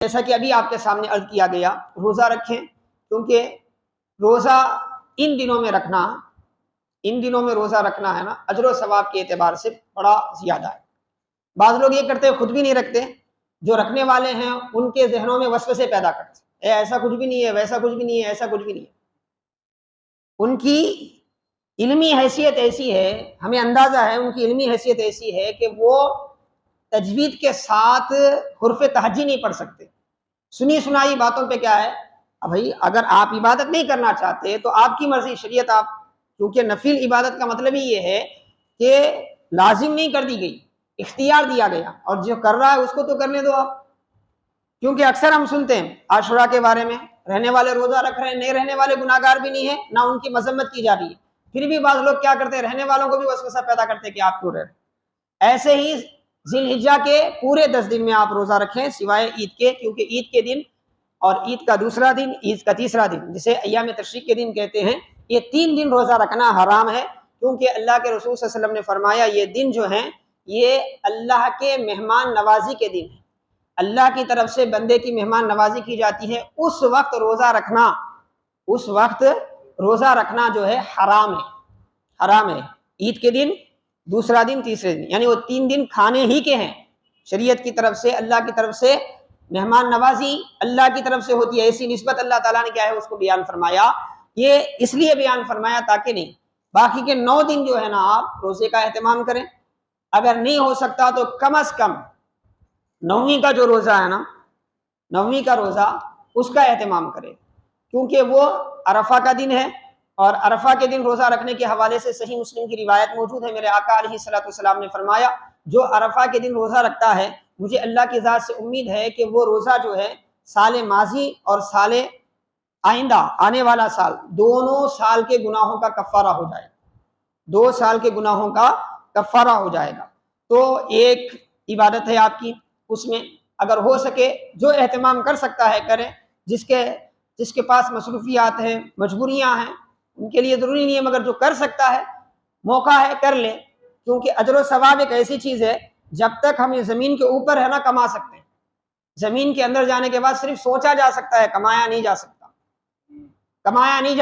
جیسا کہ ابھی آپ کے سامنے عرض کیا گیا، روزہ رکھیں، کیونکہ روزہ ان دنوں میں روزہ رکھنا ہے نا، اجر و ثواب کے اعتبار سے بڑا زیادہ ہے۔ بعض لوگ یہ کرتے خود بھی نہیں رکھتے، جو رکھنے والے ہیں ان کے ذہنوں میں وسوسے پیدا کرتے، ایسا کچھ بھی نہیں ہے، ویسا کچھ بھی نہیں ہے، ایسا کچھ بھی نہیں ہے۔ ان کی علمی حیثیت ایسی ہے، ہمیں اندازہ ہے ان کی علمی حیثیت ایسی ہے کہ وہ تجوید کے ساتھ حرف تہجی نہیں پڑھ سکتے۔ سنی سنائی باتوں پہ کیا ہے، بھائی اگر آپ عبادت نہیں کرنا چاہتے تو آپ کی مرضی، شریعت آپ، کیونکہ نفل عبادت کا مطلب ہی یہ ہے کہ لازم نہیں کر دی گئی، اختیار دیا گیا، اور جو کر رہا ہے اس کو تو کرنے دو آپ۔ کیونکہ اکثر ہم سنتے ہیں عاشورہ کے بارے میں، رہنے والے روزہ رکھ رہے ہیں، نہیں رہنے والے گناہگار بھی نہیں ہیں، نہ ان کی مذمت کی جا رہی ہے، پھر بھی بعض لوگ کیا کرتے ہیں، رہنے والوں کو بھی وسوسہ پیدا کرتے ہیں کہ آپ کیوں رہے۔ ایسے ہی ذی الحجہ کے پورے 10 دن میں آپ روزہ رکھیں سوائے عید کے، کیونکہ عید کے دن اور عید کا دوسرا دن، عید کا تیسرا دن، جسے ایام تشریق کے دن کہتے ہیں، یہ 3 دن روزہ رکھنا حرام ہے، کیونکہ اللہ کے رسول صلی اللہ علیہ وسلم نے فرمایا یہ دن جو ہیں یہ اللہ کے مہمان نوازی کے دن ہیں، اللہ کی طرف سے بندے کی مہمان نوازی کی جاتی ہے، اس وقت روزہ رکھنا جو ہے حرام ہے۔ عید کے دن، دوسرا دن، تیسرے دن، یعنی وہ 3 دن کھانے ہی کے ہیں۔ شریعت کی طرف سے، اللہ کی طرف سے مہمان نوازی اللہ کی طرف سے ہوتی ہے، ایسی نسبت اللہ تعالیٰ نے کیا ہے اس کو بیان فرمایا۔ یہ اس لیے بیان فرمایا تاکہ نہیں، باقی کے 9 دن جو ہے نا آپ روزے کا اہتمام کریں، اگر نہیں ہو سکتا تو کم از کم 9ویں کا جو روزہ ہے نا، 9ویں کا روزہ اس کا اہتمام کریں، کیونکہ وہ عرفہ کا دن ہے، اور عرفہ کے دن روزہ رکھنے کے حوالے سے صحیح مسلم کی روایت موجود ہے، میرے آقا علیہ الصلوۃ والسلام نے فرمایا جو عرفہ کے دن روزہ رکھتا ہے، مجھے اللہ کی ذات سے امید ہے کہ وہ روزہ جو ہے سال ماضی اور سال آئندہ آنے والا سال، دونوں سال کے گناہوں کا کفارہ ہو جائے گا، 2 سال کے گناہوں کا کفارہ ہو جائے گا۔ تو ایک عبادت ہے آپ کی، اس میں اگر ہو سکے جو اہتمام کر سکتا ہے کرے، جس کے پاس مصروفیات ہیں، مجبوریاں ہیں، ان کے لیے ضروری نہیں ہے، مگر جو کر سکتا ہے، موقع ہے، کر لے، کیونکہ اجر و ثواب ایک ایسی چیز ہے جب تک ہم زمین کے اوپر ہے نا کما سکتے ہیں، زمین کے اندر جانے کے بعد صرف سوچا جا سکتا ہے، کمایا نہیں جا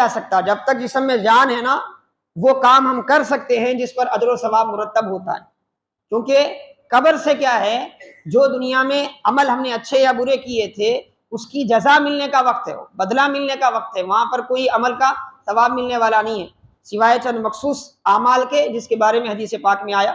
سکتا۔ جب تک جسم میں جان ہے نا وہ کام ہم کر سکتے ہیں جس پر اجر و ثواب مرتب ہوتا ہے، کیونکہ قبر سے کیا ہے، جو دنیا میں عمل ہم نے اچھے یا برے کیے تھے اس کی جزا ملنے کا وقت ہے، بدلہ ملنے کا وقت ہے، وہاں پر کوئی عمل کا ثواب ملنے والا نہیں ہے سوائے چند مخصوص اعمال کے، جس کے بارے میں حدیث پاک میں آیا